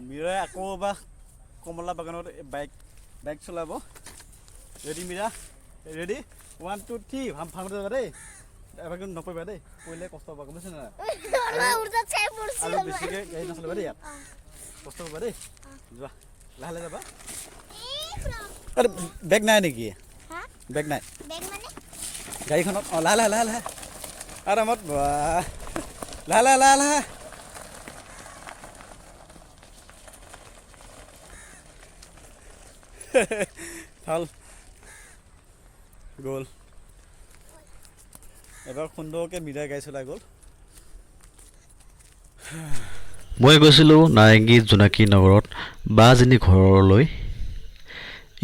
মীৰাই আকৌ বা কমলা বাগানত বাইক চলাব ৰেডি মীৰা ৰেডি 1 2 3 ভাঙতে যাবা দেই এবাৰ কিন্তু নপৰিবা দেই পৰিলে কষ্ট পাবা গম পাইছা নাই আৰু বেছিকৈ গাড়ী নচলাবা দেই ইয়াত কষ্ট পাবা দেই যোৱা লাহে লাহে যাবা আরে বেগ নাই নেকি বেগ নাই গাড়ীখনত অঁ লাহে লাহে লাহে আৰামত লাহে লাহে লাহে লাহে ভাল গ'ল এবাৰ সুন্দৰকৈ মীৰাই গাড়ী চলাই গ'ল মই গৈছিলোঁ নাৰেংগী জোনাকী নগৰত বাজনী ঘৰলৈ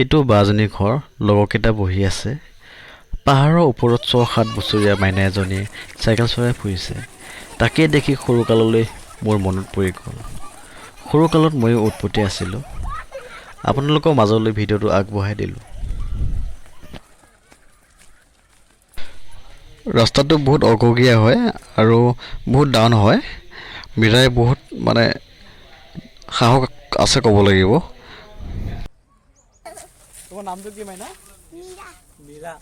এইটো বাজনী ঘৰ লগৰকেইটা বহি আছে পাহাৰৰ ওপৰত 6-7 বছৰীয়া মাইনা এজনীয়ে চাইকেল চলাই ফুৰিছে তাকে দেখি সৰুকাললৈ মোৰ মনত পৰি গ'ল সৰুকালত ময়ো উৎপত্তি আছিলোঁ আপোনালোকৰ মাজলৈ ভিডিঅ'টো আগবঢ়াই দিলোঁ ৰাস্তাটো বহুত অগগীয়া হয় আৰু বহুত ডাউন হয় মীৰাই বহুত মানে সাহস আছে ক'ব লাগিব তোমাৰ নামটো কি মাইনা মীৰা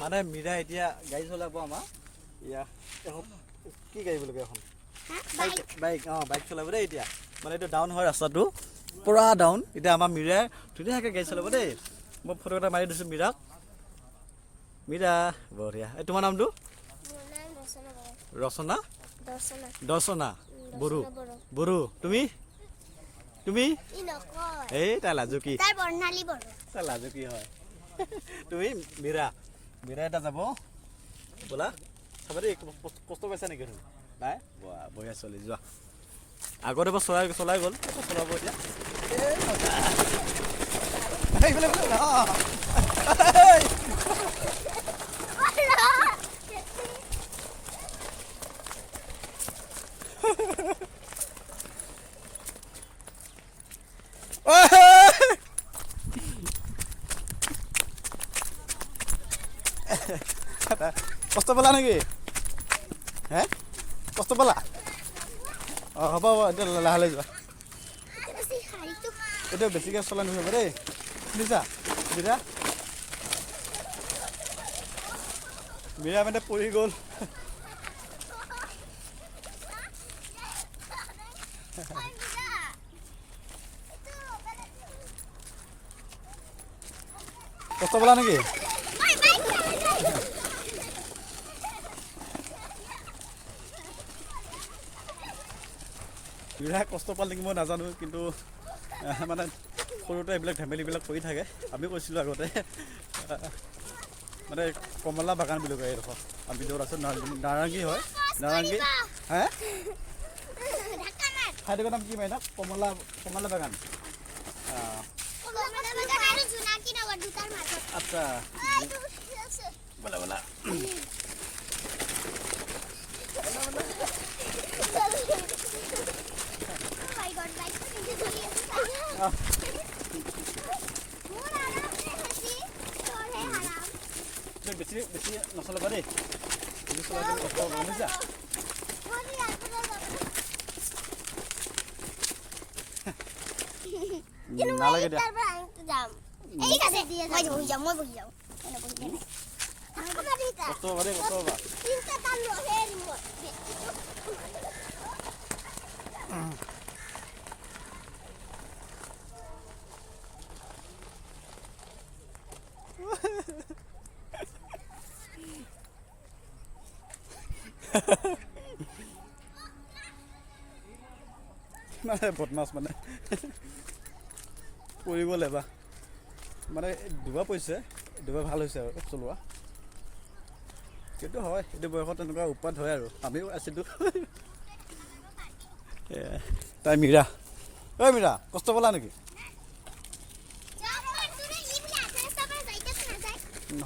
মানে মীৰা এতিয়া গাড়ী চলাব আমাৰ ইয়া এখন কি গাড়ী বুলি কয় এখন বাইক অঁ বাইক চলাব দেই এতিয়া মানে এইটো ডাউন হয় ৰাস্তাটো পুৰা ডাউন এতিয়া আমাৰ মীৰাই ধুনীয়াকৈ গাড়ী চলাব দেই মই ফটো এটা মাৰি দিছোঁ মীৰাক মীৰা বঢ়িয়া এই তোমাৰ নামটো ৰচনা দৰ্শনা বড়ো বড়ো তুমি তুমি এই তাই লাজুকী তাই লাজুকী হয় তুমি মীৰা মীৰা এটা যাব বোলা চাবা দেই কষ্ট পাইছা নেকি তুমি নাই বঢ়িয়া চলি যোৱা আগত এবাৰ চলাই গ'ল চলাব এতিয়া কষ্ট পালা নেকি হে কষ্ট পালা অঁ হ'ব হ'ব এতিয়া লাহে লাহে যোৱা এতিয়া বেছিকৈ চলাই নহ'ব দেই শুনিছা মীৰা মীৰা মানে পৰি গ'ল কষ্ট পালা নেকি মীৰা কষ্ট পালে নেকি মই নাজানো কিন্তু মানে সৰুতে এইবিলাক ধেমালিবিলাক কৰি থাকে আমি কৈছিলোঁ আগতে মানে কমলা বাগান বুলি কয় এইডোখৰ আমি য'ত আছোঁ নাৰেংগী হয় নাৰেংগী হে ঠাইডোখৰ নাম কি মাইনা কমলা বাগান আচ্ছা বলা বলা বেছি বেছি নচলাবা দেই বেছি চলাই কষ্ট হ'ব বুজিছা নালাগে দিয়া কষ্ট হ'ব দেই কষ্ট হ'বা মানে বদমাছ মানে পৰি গ'ল এবাৰ মানে দুবাৰ পৰিছে দুবাৰ ভাল হৈছে আৰু চলোৱা কিন্তু হয় এইটো বয়সত তেনেকুৱা উৎপাত হয় আৰু আমিও আছিলোঁ তাই মীৰা ঐ মীৰা কষ্ট পালা নেকি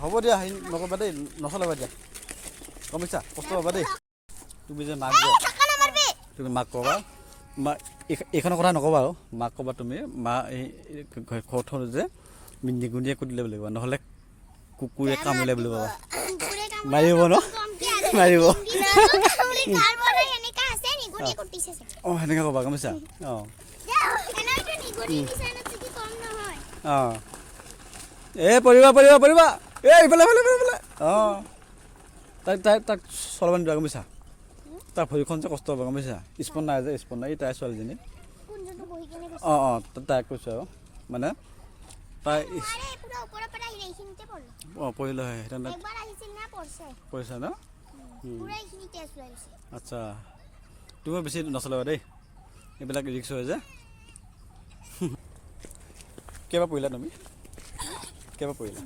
হ'ব দিয়া হেৰি নক'বা দেই নচলাবা দিয়া কমিছা কষ্ট পাবা দেই তুমি যে মাক তুমি মাক ক'বা মা এইখনৰ কথা নক'বা আৰু মাক ক'বা তুমি মা এই ঘৰত যে নিগুনিয়ে কুটিলে বুলি ক'বা নহ'লে কুকুৰে কামুৰিলে বুলি ক'বা মাৰিব ন মাৰিব অঁ সেনেকৈ ক'বা গম পাইছা অঁ অঁ পৰিবা এই ইফালে অঁ তাক চলাব নিদিবা গম পাইছা তাৰ ভৰিখন যে কষ্ট হ'ব গম পাইছা স্পন নাই যে স্পন নাই এই তাই ছোৱালীজনী অঁ তাইক কৈছোঁ আৰু মানে তাই অঁ পৰিলে হয় সেইকাৰণে পৰিছা ন আচ্ছা তুমি বেছি নচলাবা দেই এইবিলাক ৰিক্স হয় যে কেইবাৰ পৰিলা তুমি কেইবাৰ পৰিলা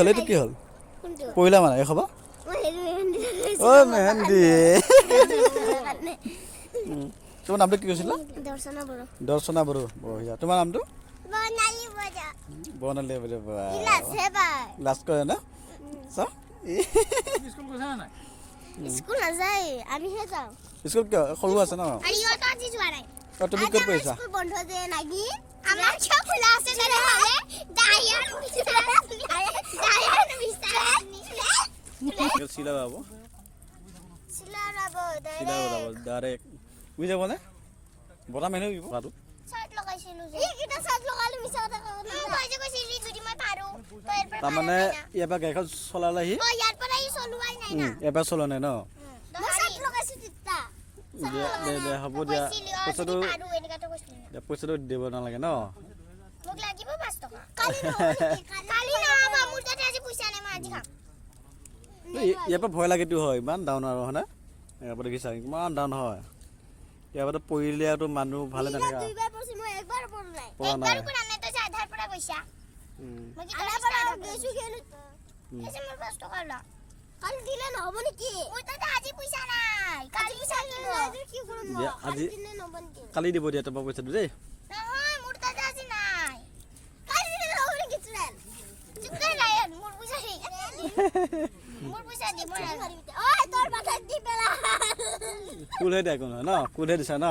এইটো কি হ'ল পৰিলা মানে এই খবৰ অ' মেহেন্দি তোমাৰ নামটো কি কৈছিলা দৰ্শনা বড়ো বঢ়িয়া তোমাৰ নামটো বৰ্ণালী লাজ কৰে ন স্কুল নাযায় আমিহে যাওঁ স্কুল কিয় সৰু আছে ন তুমি ক'ত পঢ়িছা বন্ধ যে নাগি আমাৰ কিয় খোলা আছে তেনেহ'লে চিলা যাব ডাইৰেক্ট বুজি যাব নে বতাহ মেলি দিব কাটো তাৰমানে ইয়াৰ পৰা গাড়ীখন চলালে আহি ইয়াৰ পৰা চলোৱা নাই ন দে হ'ব দিয়া পইচাটো দিব নালাগে ন ইয়াৰ পৰা ভয় লাগেতো হয় ইমান ডাউন আৰু হয়নে ইয়াৰ পৰা দেখিছা ইমান ডাউন হয় ইয়াৰ পৰা পৰিলে আৰু মানুহ ভালে নাথাকে পৰা নাই কালি দিব দিয়া তোমাৰ পইচাটো দেই কুলহে দিয়া একো নহয় ন কুলহে দিছা ন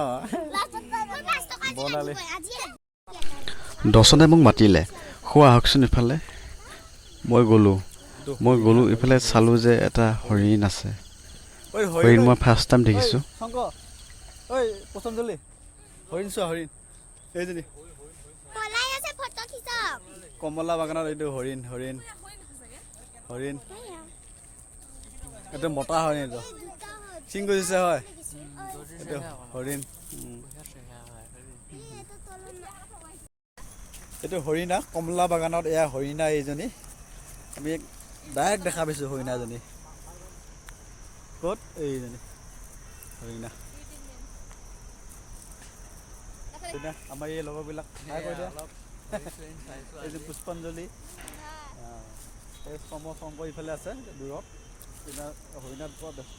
বনালে দৰ্শনে মোক মাতিলে শুৱা আহকচোন ইফালে মই গ'লোঁ ইফালে চালোঁ যে এটা হৰিণ আছে হৰিণ মই ফাৰ্ষ্ট টাইম দেখিছোঁ ঐ পচন্দলি হৰিণ চোৱা হৰিণ এইজনী কমলা বাগানত এইটো হৰিণ এইটো মতা হৰিণ এইটো চিং গজিছে হয় এইটো হৰিণ এইটো হৰিণা কমলা বাগানত এয়া হৰিণা এইজনী আমি ডাইৰেক্ট দেখা পাইছোঁ হৰিণাজনী ক'ত এইজনী হৰিণা আমাৰ এই লগৰবিলাক এই যে পুষ্পাঞ্জলি এই শংকৰ ইফালে আছে দূৰত হৰিণাত ব্যস্ত